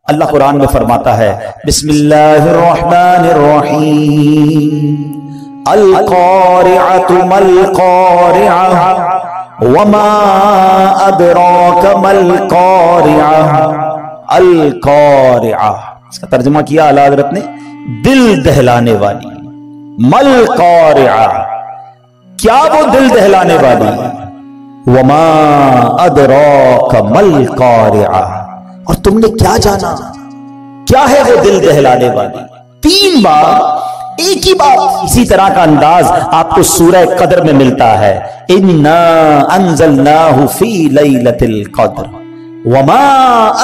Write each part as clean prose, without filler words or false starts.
اللہ قرآن میں فرماتا ہے بسم اللہ الرحمن الرحیم القارعۃ مل قارعہ وما ادراک مل قارعہ القارعہ، اس کا ترجمہ کیا اعلیٰ حضرت نے دل دہلانے والی. مل قارعہ، کیا وہ دل دہلانے والی؟ وما ادراک مل قارعہ، اور تم نے کیا جانا کیا ہے وہ دل دہلانے والی؟ 3 بار ایک ہی بات، اسی طرح کا انداز آپ کو سورہ قدر میں ملتا ہے. انا انزلناہ فی لیلۃ القدر وما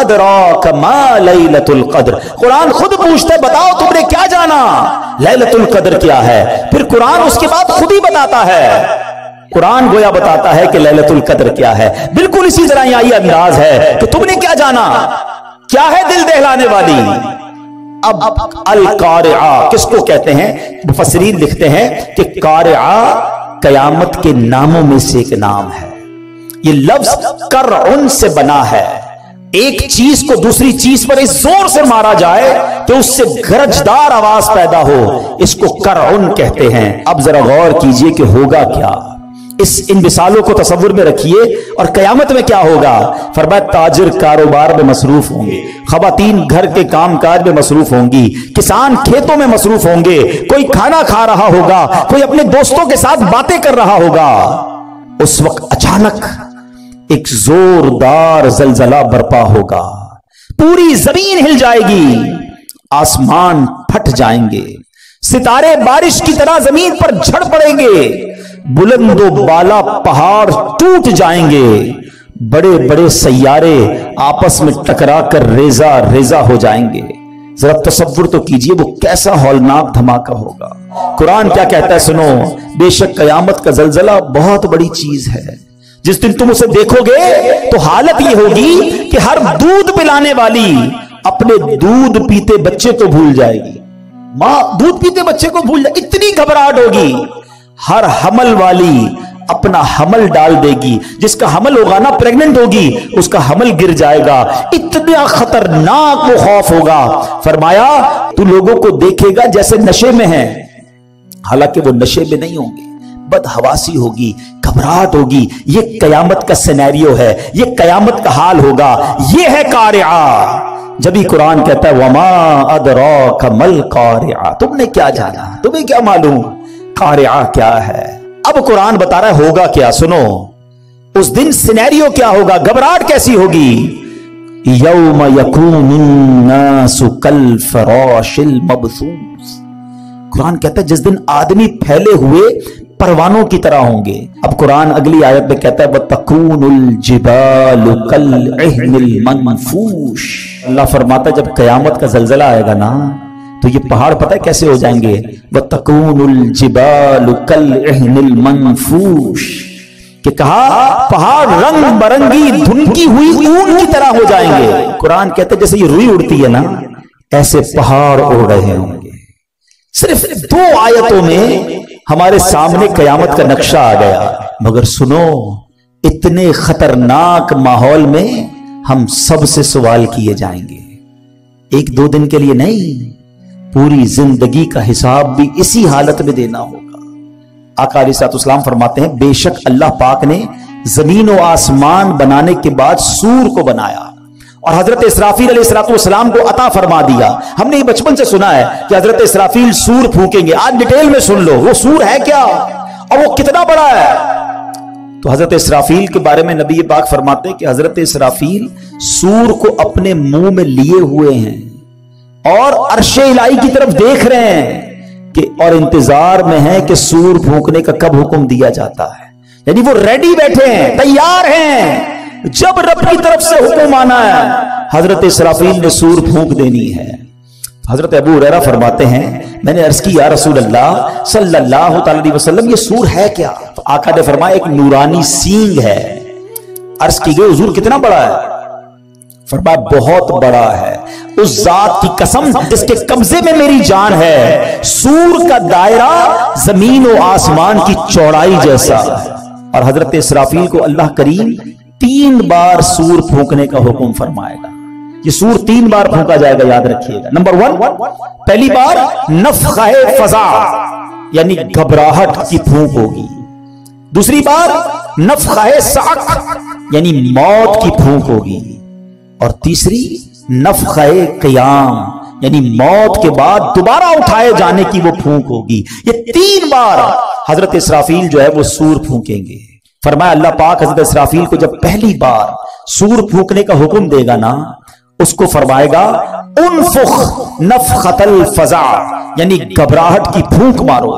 ادراک ما لیلۃ القدر. قرآن خود پوچھتا ہے بتاؤ تم نے کیا جانا لیلۃ القدر کیا ہے؟ پھر قرآن اس کے بعد خود ہی بتاتا ہے. قرآن گویا بتاتا ہے کہ لیلۃ القدر کیا ہے. بالکل اسی طرح یہاں یہ انداز ہے کہ تم نے کیا جانا، کیا ہے دل دہلانے والی. اب القارعہ کس کو کہتے ہیں؟ مفسرین لکھتے ہیں کہ قارعہ قیامت کے ناموں میں سے ایک نام ہے. یہ لفظ کرعن سے بنا ہے. ایک چیز کو دوسری چیز پر اس زور سے مارا جائے کہ اس سے گرجدار آواز پیدا ہو، اس کو کرعن کہتے ہیں. اب ذرا غور کیجئے کہ ہوگا کیا. ان مثالوں کو تصور میں رکھیے اور قیامت میں کیا ہوگا. فرمایا تاجر کاروبار میں مصروف ہوں گے، خواتین گھر کے کام کاج میں مصروف ہوں گی، کسان کھیتوں میں مصروف ہوں گے، کوئی کھانا کھا رہا ہوگا، کوئی اپنے دوستوں کے ساتھ باتیں کر رہا ہوگا. اس وقت اچانک ایک زوردار زلزلہ برپا ہوگا، پوری زمین ہل جائے گی، آسمان پھٹ جائیں گے، ستارے بارش کی طرح زمین پر جھڑ پڑیں گے، بلند و بالا پہاڑ ٹوٹ جائیں گے، بڑے بڑے سیارے آپس میں ٹکرا کر ریزہ ریزہ ہو جائیں گے. ذرا تصور تو کیجئے وہ کیسا ہولناک دھماکہ ہوگا. قرآن کیا کہتا ہے سنو، بے شک قیامت کا زلزلہ بہت بڑی چیز ہے. جس دن تم اسے دیکھو گے تو حالت یہ ہوگی کہ ہر دودھ پلانے والی اپنے دودھ پیتے بچے کو بھول جائے گی. ماں دودھ پیتے بچے کو بھول جائے، اتنی گھبراہٹ ہوگی. ہر حمل والی اپنا حمل ڈال دے گی، جس کا حمل ہوگا نا پریگننٹ ہوگی، اس کا حمل گر جائے گا. اتنا خطرناک وہ خوف ہوگا. فرمایا تو لوگوں کو دیکھے گا جیسے نشے میں ہیں، حالانکہ وہ نشے میں نہیں ہوں گے. بدحواسی ہوگی، گھبراہٹ ہوگی. یہ قیامت کا سینیریو ہے، یہ قیامت کا حال ہوگا. یہ ہے قارعہ. جبھی قرآن کہتا ہے وما ادراک مل قارعہ، تم نے کیا جانا، تمہیں کیا معلوم قارعہ کیا ہے. اب قرآن بتا رہا ہے ہوگا کیا. سنو اس دن سینیریو کیا ہوگا، گھبراہٹ کیسی ہوگی. یوم یکون الناس کالفراش المبثوث. قرآن کہتا ہے جس دن آدمی پھیلے ہوئے پروانوں کی طرح ہوں گے. اب قرآن اگلی آیت میں کہتا ہے وَتَكُونُ الْجِبَالُ كَالْعِهْنِ الْمَنْفُوشِ. اللہ فرماتا ہے جب قیامت کا زلزلہ آئے گا نا تو یہ پہاڑ پتہ ہے کیسے ہو جائیں گے. وَتَكُونُ الْجِبَالُ كَالْعِهْنِ الْمَنْفُوشِ کہ کہا پہاڑ رنگ برنگی دھنکی ہوئی اون کی طرح ہو جائیں گے. قرآن کہتا ہے جیسے یہ روئی اڑتی ہے نا ایسے پہاڑ اڑ رہے ہوں گے. صرف 2 آیتوں میں ہمارے سامنے قیامت کا نقشہ آ گیا. مگر سنو اتنے خطرناک ماحول میں ہم سب سے سوال کیے جائیں گے. 1-2 دن کے لیے نہیں، پوری زندگی کا حساب بھی اسی حالت میں دینا ہوگا. آقا علیہ الصلوۃ والسلام فرماتے ہیں بے شک اللہ پاک نے زمین و آسمان بنانے کے بعد سور کو بنایا اور حضرت اسرافیل علیہ الصلوۃ والسلام کو عطا فرما دیا. ہم نے یہ بچپن سے سنا ہے کہ حضرت اسرافیل سور پھونکیں گے. آج ڈیٹیل میں سن لو وہ سور ہے کیا اور وہ کتنا بڑا ہے. تو حضرت اسرافیل کے بارے میں نبی پاک فرماتے ہیں کہ حضرت اسرافیل سور کو اپنے منہ میں لیے ہوئے ہیں اور عرش الہی کی طرف دیکھ رہے ہیں کہ اور انتظار میں ہیں کہ سور پھونکنے کا کب حکم دیا جاتا ہے. یعنی وہ ریڈی بیٹھے ہیں، تیار ہیں، جب رب کی طرف سے حکم آنا ہے حضرت اسرافیل نے سور پھونک دینی ہے. حضرت ابو ہریرہ فرماتے ہیں میں نے عرض کی یا رسول اللہ صلی اللہ علیہ وسلم یہ سور ہے کیا؟ تو آقا نے فرمایا ایک نورانی سینگ ہے. عرض کی گئی حضور کتنا بڑا ہے؟ فرمایا بہت بڑا ہے. اس ذات کی قسم جس کے قبضے میں میری جان ہے سور کا دائرہ زمین و آسمان کی چوڑائی جیسا ہے. اور حضرت اسرافیل کو اللہ کریم 3 بار سور پھونکنے کا حکم فرمائے گا. یہ سور 3 بار پھونکا جائے گا، یاد رکھیے گا۔ نمبر 1، پہلی بار نفخہ فزع یعنی گھبراہٹ کی پھونک ہوگی۔ دوسری بار نفخہ صعق یعنی موت کی پھونک ہوگی، اور تیسری نفخہ قیام یعنی موت کے بعد دوبارہ اٹھائے جانے کی وہ پھونک ہوگی۔ یہ 3 بار حضرت اسرافیل جو ہے وہ سور پھونکیں گے۔ فرمایا اللہ پاک حضرت اسرافیل کو جب پہلی بار سور پھونکنے کا حکم دے گا نا، اس کو فرمائے گا انفخ نفخۃ الفزع یعنی گھبراہٹ کی پھونک مارو۔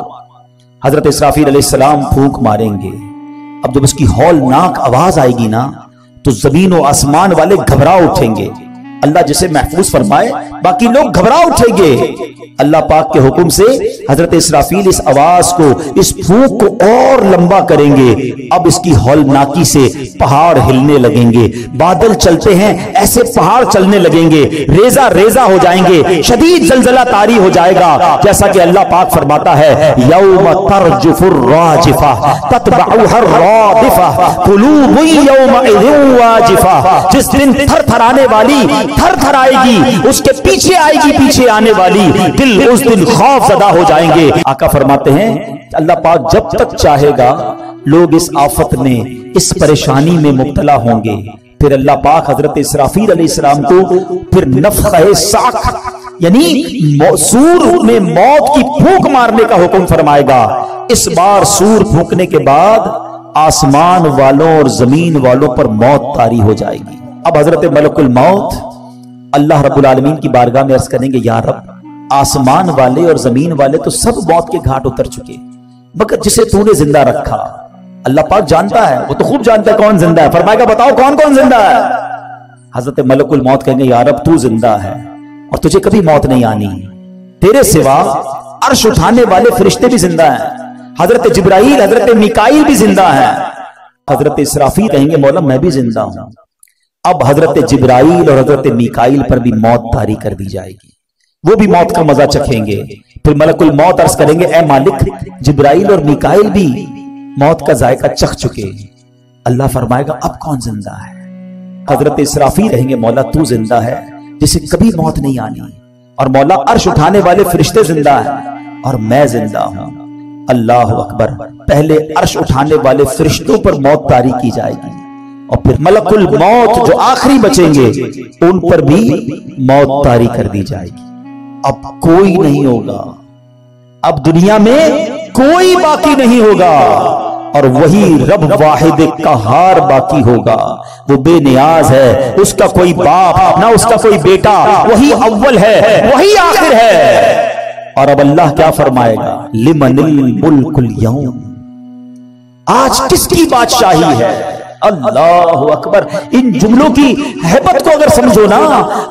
حضرت اسرافیل علیہ السلام پھونک ماریں گے۔ اب جب اس کی ہولناک آواز آئے گی نا تو زمین و آسمان والے گھبرا اٹھیں گے۔ اللہ جسے محفوظ فرمائے، باقی لوگ گھبرا اٹھیں گے۔ اللہ پاک کے حکم سے حضرت اسرافیل اس آواز کو، اس پھونک کو اور لمبا کریں گے۔ اب اس کی ہولناکی سے پہاڑ ہلنے لگیں گے، بادل چلتے ہیں ایسے پہاڑ چلنے لگیں گے، ریزہ ریزہ ہو جائیں گے، شدید زلزلہ طاری ہو جائے گا، جیسا کہ اللہ پاک فرماتا ہے یوم ترجف الراجفہ تتبعها الرادفہ قلوب یومئذ واجفہ، جس دن تھر تھرانے والی تھر تھر آئے گی، اس کے پیچھے آئے گی پیچھے آنے والی، دل اس دن خوف زدہ ہو جائیں گے۔ آقا فرماتے ہیں اللہ پاک جب تک چاہے گا لوگ اس آفت میں، اس پریشانی میں مبتلا ہوں گے، پھر اللہ پاک حضرت اسرافیل علیہ السلام کو پھر نفخہ صعق یعنی سور میں موت کی پھونک مارنے کا حکم فرمائے گا۔ اس بار سور پھونکنے کے بعد آسمان والوں اور زمین والوں پر موت طاری ہو جائے گی۔ اب حضرت ملک الموت اللہ رب العالمین کی بارگاہ میں عرض کریں گے یا رب، آسمان والے اور زمین والے تو سب موت کے گھاٹ اتر چکے، مگر جسے تو نے زندہ رکھا، اللہ پاک جانتا ہے، وہ تو خوب جانتا ہے کون زندہ ہے، فرمائے گا بتاؤ کون کون زندہ ہے۔ حضرت ملک الموت کہیں گے یا رب تو زندہ ہے اور تجھے کبھی موت نہیں آنی، تیرے سوا عرش اٹھانے والے فرشتے بھی زندہ ہیں، حضرت جبرائیل حضرت میکائیل بھی زندہ ہیں۔ حضرت اسرافیل کہیں گے مولا میں بھی زندہ ہوں۔ اب حضرت جبرائیل اور حضرت میکائیل پر بھی موت طاری کر دی جائے گی، وہ بھی موت کا مزہ چکھیں گے۔ پھر ملک الموت عرض کریں گے اے مالک، جبرائیل اور میکائیل بھی موت کا ذائقہ چکھ چکے، اللہ فرمائے گا اب کون زندہ ہے؟ حضرت اسرافیل کہیں گے مولا تو زندہ ہے جسے کبھی موت نہیں آنی، اور مولا عرش اٹھانے والے فرشتے زندہ ہیں اور میں زندہ ہوں۔ اللہ اکبر، پہلے عرش اٹھانے والے فرشتوں پر موت طاری کی جائے گی، اور پھر ملک الموت جو آخری بچیں گے ان پر بھی موت طاری کر دی جائے گی۔ اب کوئی نہیں ہوگا، اب دنیا میں کوئی باقی نہیں ہوگا، اور وہی رب واحد قہار باقی ہوگا، وہ بے نیاز ہے، اس کا کوئی باپ نہ اس کا کوئی بیٹا، وہی اول ہے وہی آخر ہے۔ اور اب اللہ کیا فرمائے گا لمن الملک اليوم، آج کس کی بادشاہی ہے؟ اللہ اکبر، ان جملوں کی ہیبت کو اگر سمجھو نا،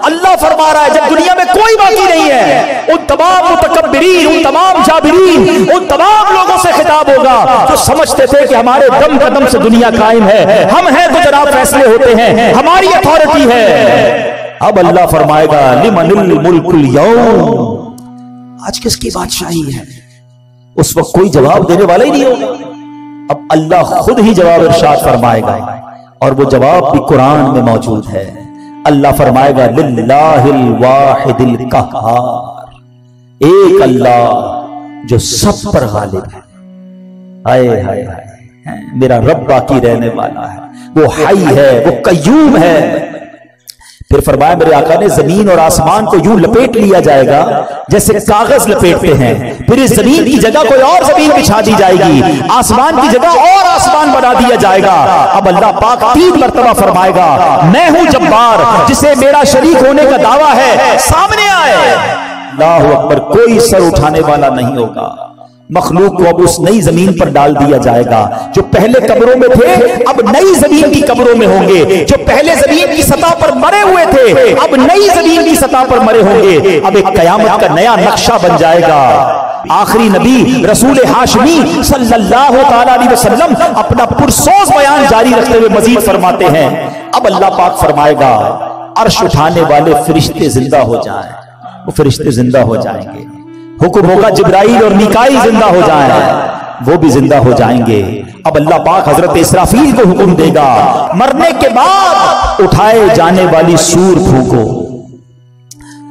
اللہ فرما رہا ہے جب دنیا میں کوئی باقی نہیں ہے، ان تمام متکبرین، ان تمام جابرین، ان تمام لوگوں سے خطاب ہوگا جو سمجھتے تھے کہ ہمارے دم قدم سے دنیا قائم ہے، ہم ہیں تو جناب فیصلے ہوتے ہیں، ہماری اتھارٹی ہے۔ اب اللہ فرمائے گا لمن الملک اليوم، آج کس کی بادشاہی ہے؟ اس وقت کوئی جواب دینے والا ہی نہیں ہوگا، اب اللہ خود ہی جواب ارشاد فرمائے گا، اور وہ جواب بھی قرآن میں موجود ہے۔ اللہ فرمائے گا للہ الواحد القہار، ایک اللہ جو سب پر غالب ہے۔ ہائے ہائے ہائے، میرا رب باقی رہنے والا ہے، وہ حی ہے، وہ قیوم ہے۔ پھر فرمایا میرے آقا نے زمین اور آسمان کو یوں لپیٹ لیا جائے گا جیسے کاغذ لپیٹتے ہیں، پھر اس زمین کی جگہ کوئی اور زمین بچھا دی جائے گی، آسمان کی جگہ اور آسمان بنا دیا جائے گا۔ اب اللہ پاک 3 مرتبہ فرمائے گا میں ہوں جبار، جسے میرا شریک ہونے کا دعویٰ ہے سامنے آئے۔ اللہ اکبر، کوئی سر اٹھانے والا نہیں ہوگا، مخلوق کو اب اس نئی زمین پر ڈال دیا جائے گا، جو پہلے قبروں میں تھے اب نئی زمین کی قبروں میں ہوں گے، جو پہلے زمین کی سطح پر مرے ہوئے تھے اب نئی زمین کی سطح پر مرے ہوں گے۔ اب ایک قیامت کا نیا نقشہ بن جائے گا۔ آخری نبی رسول ہاشمی صلی اللہ تعالی علیہ وسلم اپنا پرسوز بیان جاری رکھتے ہوئے مزید فرماتے ہیں، اب اللہ پاک فرمائے گا عرش اٹھانے والے فرشتے زندہ ہو جائیں، وہ فرشتے زندہ ہو جائیں گے، حکم ہوگا جبرائیل اور میکائیل زندہ ہو جائیں، وہ بھی زندہ ہو جائیں گے۔ اب اللہ پاک حضرت اسرافیل کو حکم دے گا مرنے کے بعد اٹھائے جانے والی سور پھونکو،